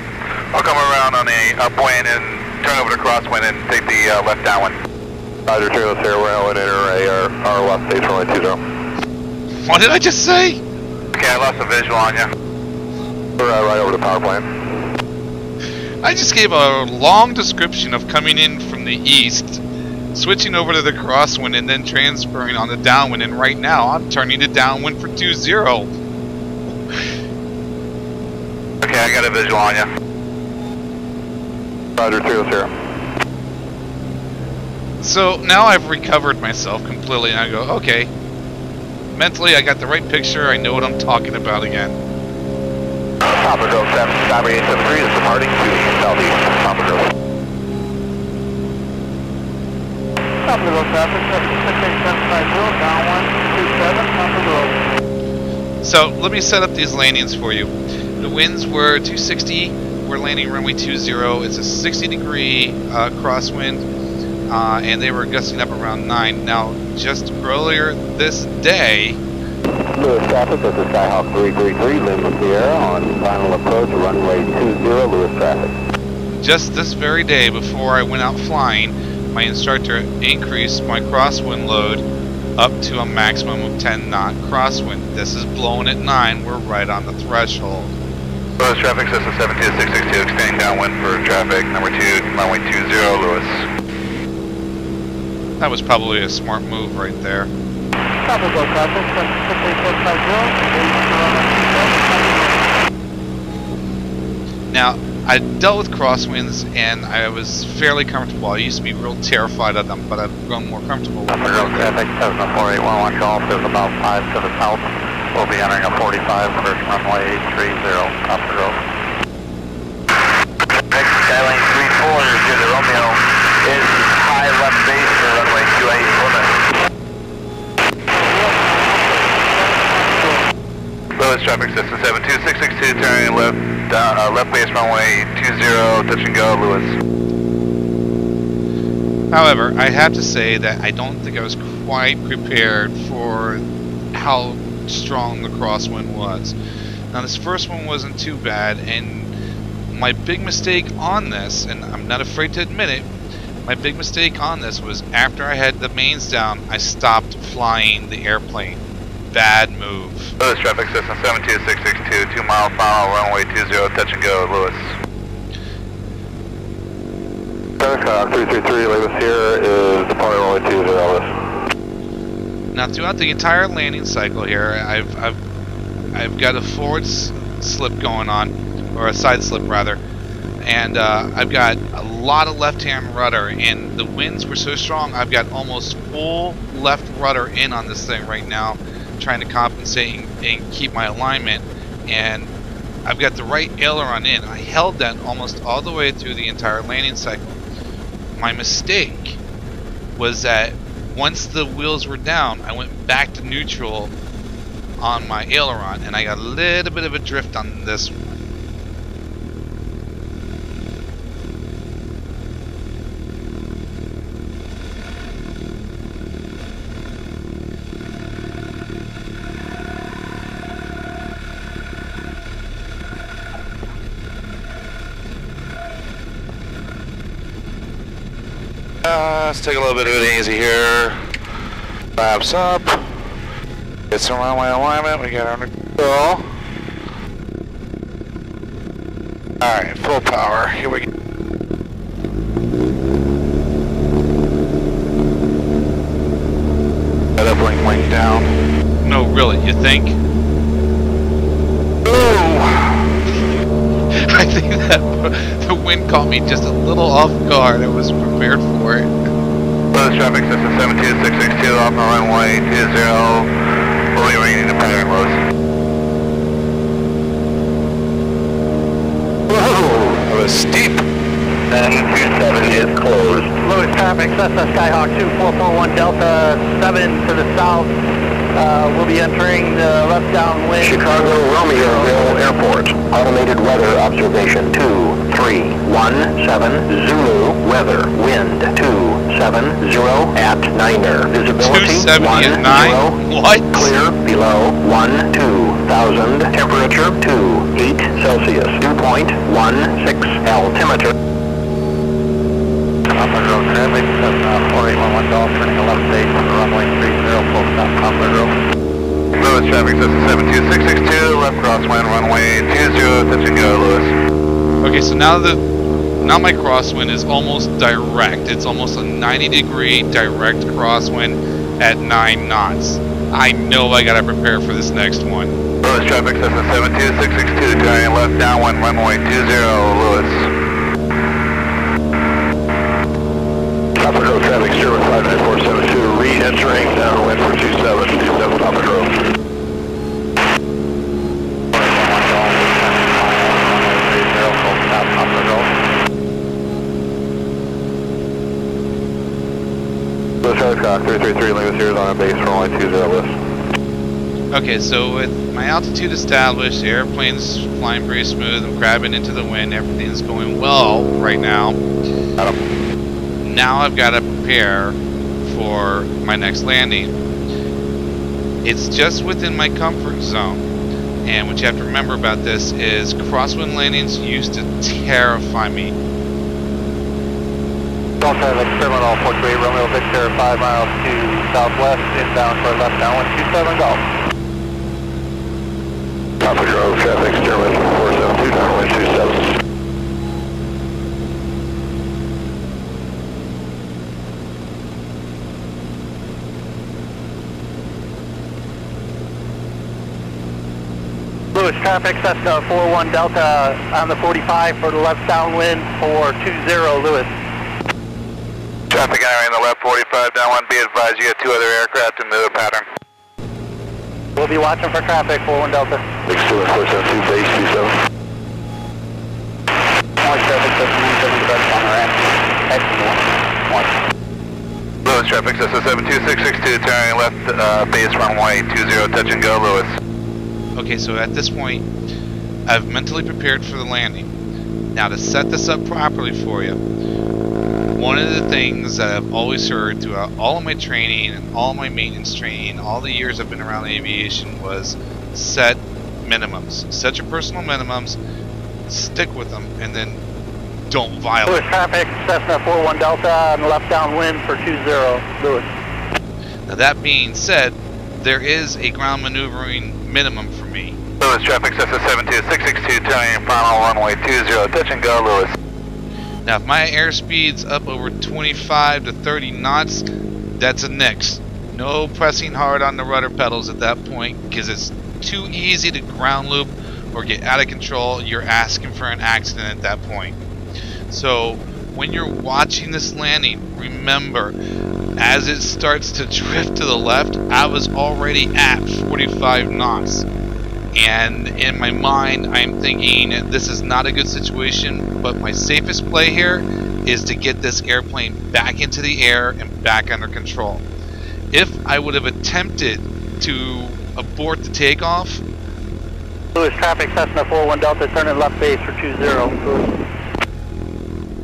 come around on a upwind and turn over to crosswind and take the left downwind. Roger, turn this here, we're going to enter our left base for runway 20. What did I just say? Okay, I lost a visual on you. We're right over to power plant. I just gave a long description of coming in from the east, switching over to the crosswind, and then transferring on the downwind, and right now I'm turning to downwind for 20. Okay, I got a visual on you. Roger, 20 here. So now I've recovered myself completely, and I go, okay, mentally I got the right picture, I know what I'm talking about again. Papa Grove 7, Skyberry 873 is departing to the southeast, Papa Grove. Papa Grove traffic, 76850, downwind 27, Papa Grove. So let me set up these landings for you. The winds were 260, we're landing runway 20, it's a 60-degree crosswind, and they were gusting up around 9. Now, just earlier this day, Lewis traffic, this is Skyhawk 333, Lima Sierra on final approach, runway 20, Lewis traffic. just this very day before I went out flying, my instructor increased my crosswind load up to a maximum of 10 knot crosswind. This is blowing at 9, we're right on the threshold. Lewis traffic system 72662, extending downwind for traffic number 2, runway 20, Lewis. That was probably a smart move right there. Tropical traffic, 76850, Now, I dealt with crosswinds and I was fairly comfortable. I used to be real terrified of them, but I've grown more comfortable with them. Traffic 74811 Golf is about 5 to the south. We'll be entering a 45 for runway 30, Papa Grove. Next, Skyline 34 to the Romeo is high left base for runway 28 Plymouth. Lewis traffic system 72662, turning left, left base runway 20, touch and go, Lewis. However, I have to say that I don't think I was quite prepared for how strong the crosswind was. Now, this first one wasn't too bad, and my big mistake on this, and I'm not afraid to admit it, My big mistake on this was after I had the mains down, I stopped flying the airplane. Bad move. Lewis, traffic system 72662, 2 mile final, runway 20, touch and go, Lewis. 333, Lewis here is departing runway 20, Lewis. Now throughout the entire landing cycle here, I've got a forward slip going on, or a side slip rather, and I've got a lot of left-hand rudder, and the winds were so strong I've got almost full left rudder in on this thing right now, trying to compensate and keep my alignment, and I've got the right aileron in. I held that almost all the way through the entire landing cycle. My mistake was that once the wheels were down, I went back to neutral on my aileron, and I got a little bit of a drift on this one. Let's take a little bit of it easy here. Flaps up. Get some runway alignment. We got under control. Alright, full power. Here we go. Got up wing down. No, really, you think? I think that the wind caught me just a little off guard. I was prepared for it. Lewis, traffic system 72662, off the runway 20, we'll be ringing the pattern, Lewis. Whoa, that was steep. 727 is closed. Lewis traffic, Cessna Skyhawk 2441 Delta 7 to the south. We'll be entering the left downwind. Chicago Romeoville Airport. Automated weather observation 2317 Zulu. Weather wind 270 at 9er. Visibility 270 at 9? What? Clear below 12,000. Temperature 28 Celsius. 2.16 altimeter. Upland Road traffic, 4811 Golf, turning left base on the runway 30, full stop, Upland Road. Lewis, traffic system 72662, left crosswind, runway 20, touch and go, Lewis. Okay, so now my crosswind is almost direct. It's almost a 90-degree direct crosswind at 9 knots. I know I gotta prepare for this next one. Lewis, traffic system 72662, turning left downwind, runway 20, Lewis. Upland Road traffic 0594772, re-entering downwind for 2727 Upland Road. Lewis Traffic 333, Lewis here is on a base for only 20 Lewis. Okay, so with my altitude established, the airplane's flying pretty smooth, I'm grabbing into the wind, everything's going well right now. Now I've got to prepare for my next landing. It's just within my comfort zone. And what you have to remember about this is crosswind landings used to terrify me. Golf traffic, terminal 48 Romeo Victor, 5 miles to southwest, inbound for left downwind 27 Golf. Upland Road traffic, German 472, downwind 27. Lewis traffic, Cessna 41 Delta on the 45 for the left downwind for 20 Lewis. Traffic entering the left 45 downwind, be advised you got 2 other aircraft in the pattern. We'll be watching for traffic, 41 Delta. Next to 472, base 27. Only traffic system 170 on the ramp. Lewis, traffic system 72662, turning left base runway 20, touch and go, Lewis. Okay, so at this point, I've mentally prepared for the landing. Now to set this up properly for you, one of the things that I've always heard throughout all of my training and all my maintenance training, all the years I've been around aviation, was set minimums. Set your personal minimums, stick with them, and then don't Lewis violate. traffic, Cessna 41 Delta on left downwind for 20, Lewis. Now that being said, there is a ground maneuvering minimum for me. Lewis traffic, Cessna 72662, turning final runway 20, touch and go, Lewis. Now if my airspeed's up over 25 to 30 knots, that's a nix. No pressing hard on the rudder pedals at that point, because it's too easy to ground loop or get out of control. You're asking for an accident at that point. So when you're watching this landing, remember, as it starts to drift to the left, I was already at 45 knots. And in my mind, I'm thinking this is not a good situation, but my safest play here is to get this airplane back into the air and back under control. If I would have attempted to abort the takeoff, Lewis traffic, Cessna 41 Delta, turning left base for 20, Lewis.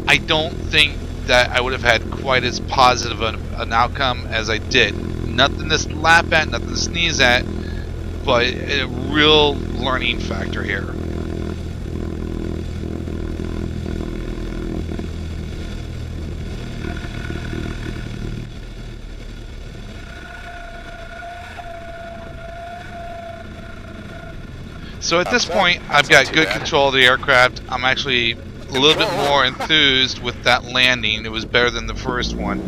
I don't think that I would have had quite as positive an outcome as I did. Nothing to laugh at, nothing to sneeze at, but a real learning factor here. So at this point, I've got good control of the aircraft. I'm actually a little bit more enthused with that landing. It was better than the first one.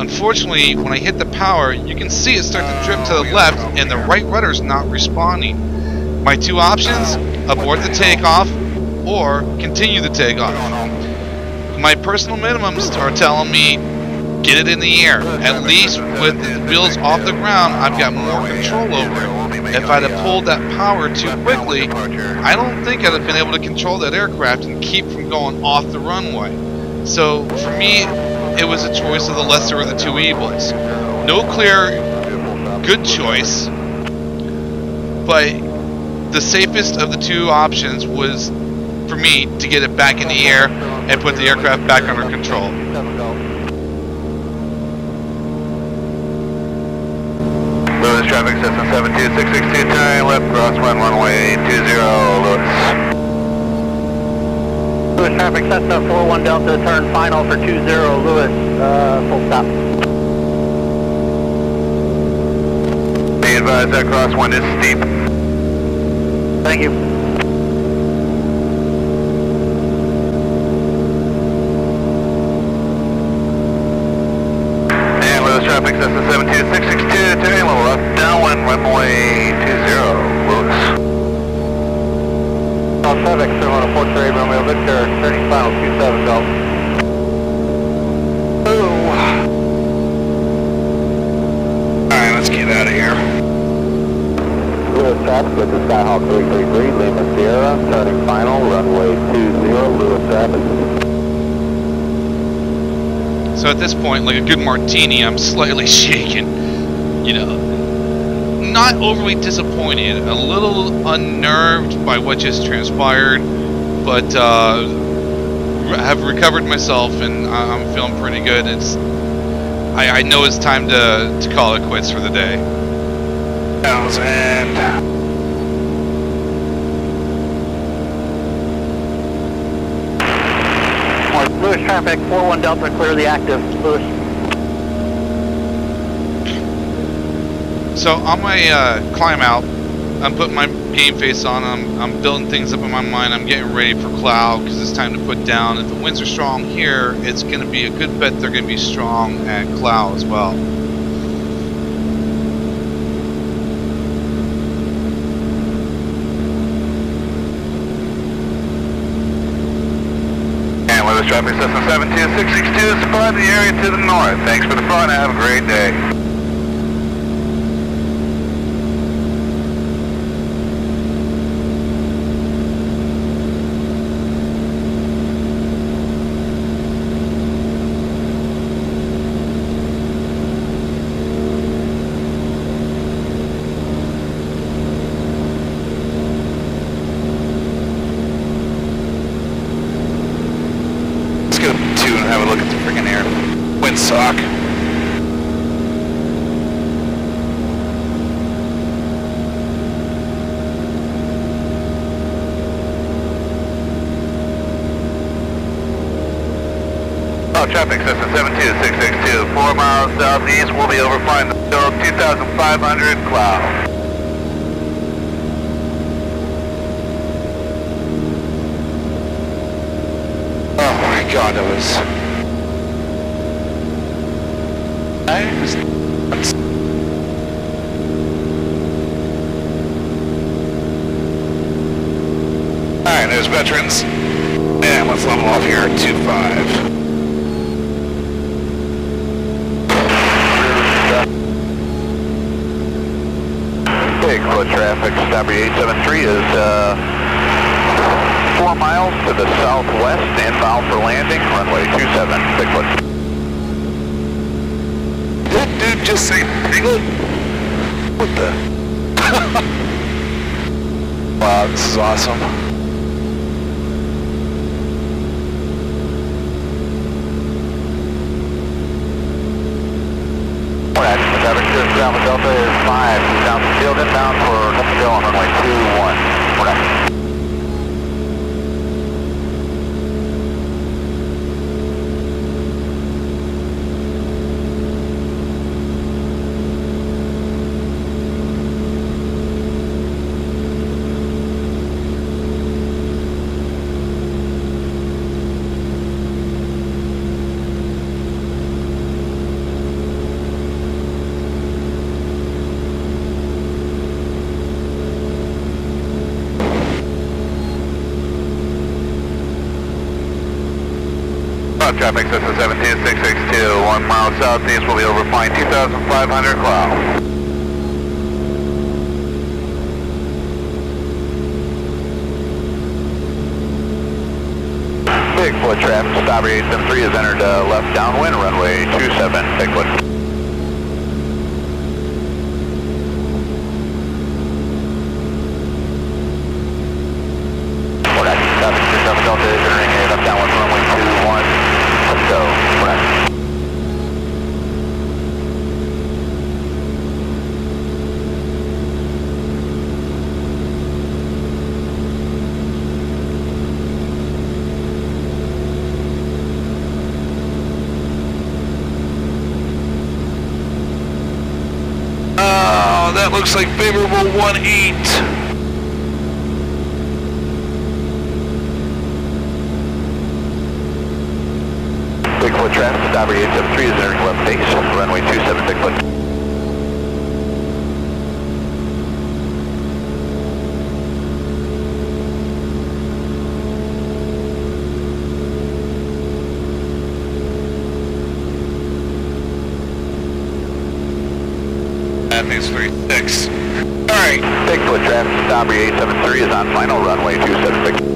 Unfortunately, when I hit the power, you can see it start to drift to the left, and the right rudder's not responding. My two options: abort the takeoff or continue the takeoff. My personal minimums are telling me get it in the air. At least with the wheels off the ground, I've got more control over it. If I'd have pulled that power too quickly, I don't think I'd have been able to control that aircraft and keep from going off the runway. So for me, it was a choice of the lesser of the two evils. No clear good choice, but the safest of the two options was for me to get it back in the air and put the aircraft back under control. Lewis traffic, Cessna 72662, turning left, crosswind runway 20, Lewis. Lewis traffic, Cessna 41 Delta, turn final for 20, Lewis, full stop. Be advised that crosswind is steep. Thank you. And Lewis traffic, Cessna 72662, turning left, downwind runway 20, Lewis. South traffic, 714 Romeo Victor, turning final 27 Delta. Alright, let's get out of here. Lewis traffic with the Skyhawk 333, Lima Sierra, turning final, runway 20, Lewis traffic. So at this point, like a good martini, I'm slightly shaken. You know, not overly disappointed, a little unnerved by what just transpired, but have recovered myself and I'm feeling pretty good. I know it's time to call it quits for the day. And Lewis traffic, 41 Delta, clear the active, Lewis. So on my climb out, I'm putting my game face on. I'm building things up in my mind. I'm getting ready for cloud because it's time to put down. If the winds are strong here, it's going to be a good bet they're going to be strong at cloud as well. And Lewis traffic, Cessna 72662, supply the area to the north. Thanks for the fun, have a great day. let's go 2 and have a look at the freaking air. Windsock. traffic, Cessna 72662, 4 miles southeast, we'll be over flying the field, 2,500, cloud. Oh my god, that was... Alright, there's veterans. And let's level off here at 2-5. Bigfoot traffic, Starbreeze 873 is 4 miles to the southwest, inbound for landing, runway 27, Bigfoot. That dude just say Bigfoot? What the? Wow, this is awesome. Traffic to Alpha Delta is 5, he's down the field inbound for Go on runway 21. Correct. Traffic, Cessna 17662, 1 mile southeast, we'll be over flying 2,500, cloud. Bigfoot traffic, Starbreeze 873 has entered left downwind, runway 27, Bigfoot. Correct, traffic to Alpha Delta is entering a left downwind, runway 21. Let's go. Correct. Oh, that looks like favorable 1-8. Bigfoot traffic, Starbreeze 873 is entering left base, runway 27, Bigfoot. That means 36. Alright. Bigfoot traffic, Starbreeze 873 is on final, runway 27, Bigfoot.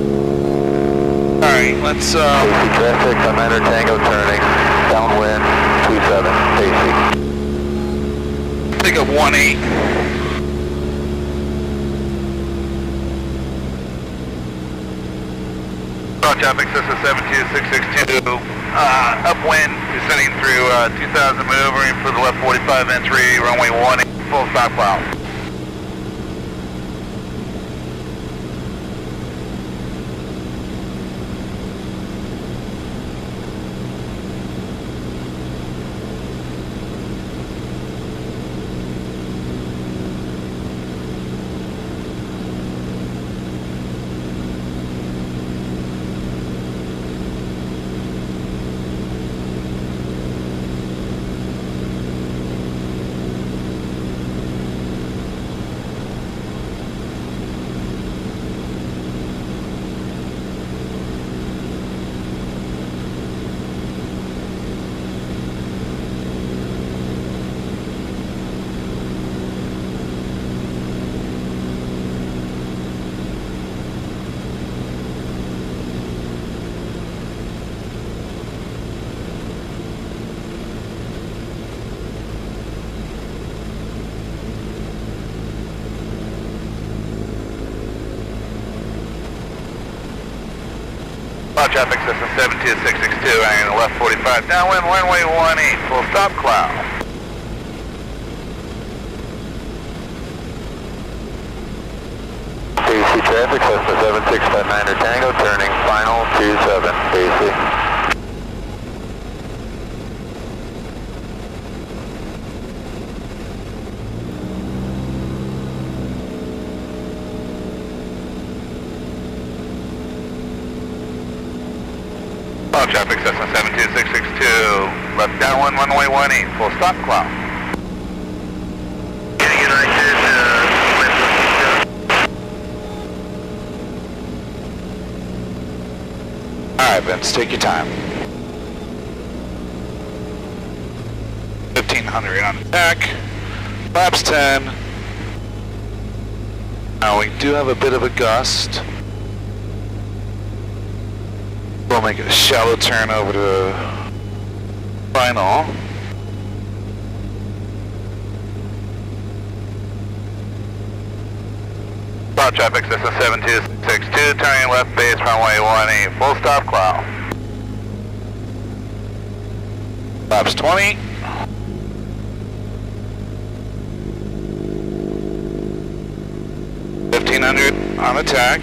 Alright, let's Pacey traffic, Commander Tango turning, downwind, 27, Pacey. think of 1-8. Traffic, Cessna 17662, upwind, descending through 2000, maneuvering for the left 45 entry, runway 18, full stop cloud. Traffic, Cessna 17662, hanging left 45, downwind, runway 18, full stop cloud. Pacey traffic, Cessna 7659 Tango, turning final 27, Pacey. Cloud traffic, Cessna 72662, left downwind runway 18, full stop cloud. Getting United, Alright, Vince, take your time. 1500 on attack. Flaps 10. Now we do have a bit of a gust. We'll make a shallow turn over to final. Cloud traffic, Cessna 7262, turning left base runway 18, full stop cloud. Flaps 20. On attack.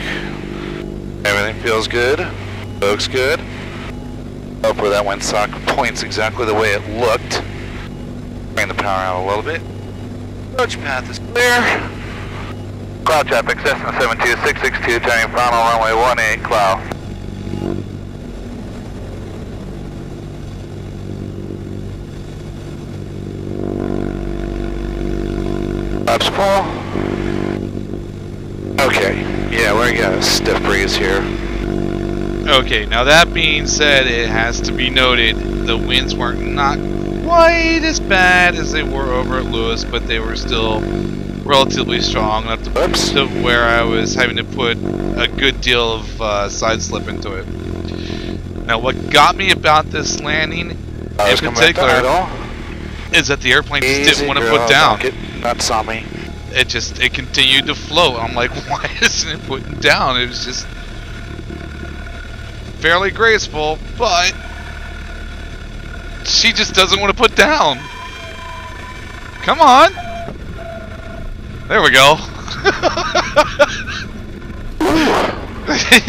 Everything feels good. Looks good. Hopefully that windsock points exactly the way it looked. Bring the power out a little bit. Approach path is clear. Cloud traffic, Cessna 72662, turning final runway 18, cloud. Flaps full. Okay, yeah, we got a stiff breeze here. Okay, now that being said, it has to be noted the winds weren't not quite as bad as they were over at Lewis, but they were still relatively strong enough to where I was having to put a good deal of side slip into it. Now, what got me about this landing in particular is that the airplane just didn't want to put down. That's on me. It continued to float. I'm like, why isn't it putting down? It was just fairly graceful, but she just doesn't want to put down. Come on. There we go.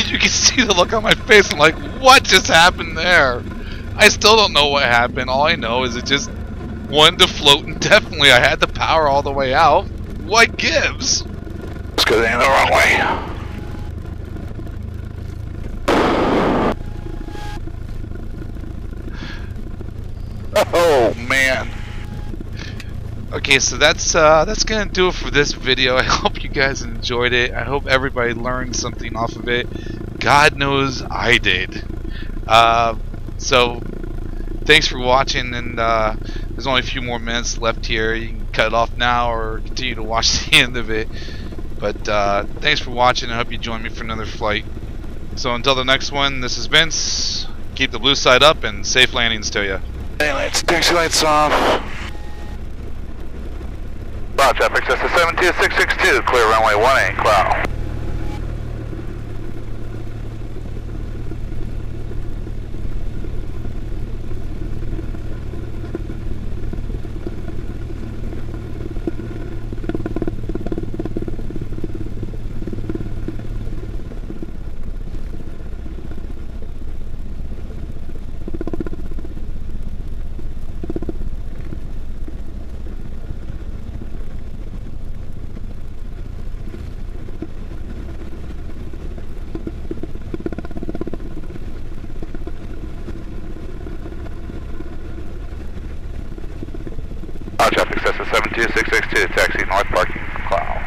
You can see the look on my face. I'm like, what just happened there? I still don't know what happened. All I know is it just wanted to float indefinitely. I had the power all the way out. What gives? Let's go to the end of the runway. Oh man. Okay, so that's gonna do it for this video. I hope you guys enjoyed it. I hope everybody learned something off of it. God knows I did. So thanks for watching, and there's only a few more minutes left here. You can cut it off now or continue to watch the end of it. But thanks for watching. I hope you join me for another flight. So until the next one, this is Vince. Keep the blue side up and safe landings to you. Taxi lights off. Cloud traffic, Cessna 72662, clear runway 18, cloud. Traffic, Cessna 72662, taxi north parking cloud.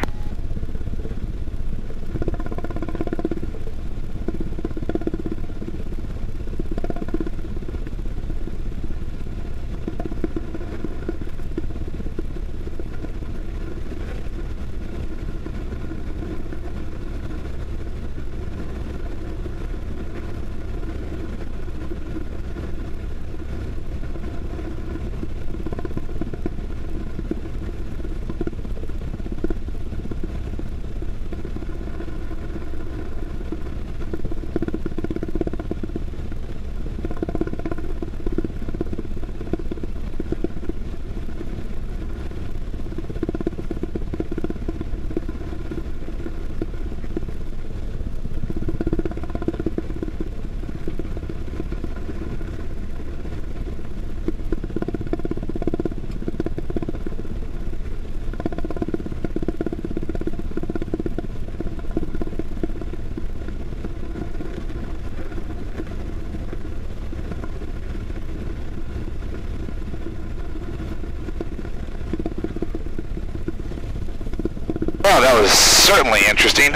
Wow, that was certainly interesting.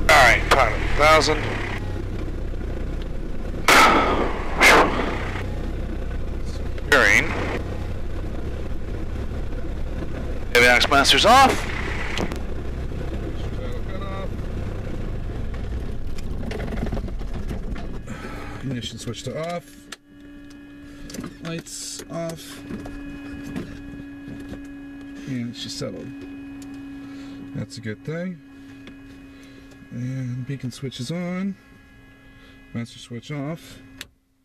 Alright, 1,000. Securing. Avionics Masters off. Ignition switch to off. Lights off. And she's settled. That's a good thing. And beacon switch is on. Master switch off.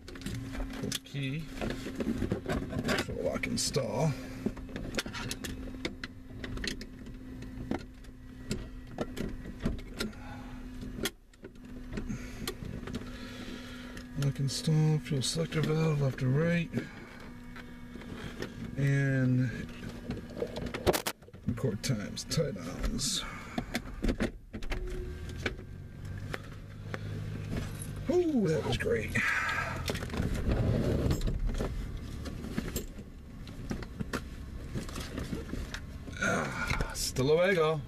Pull the key. Control lock install. Lock install. Fuel selector valve left to right. And record times, tight ons. Ooh, that was great. Hasta luego.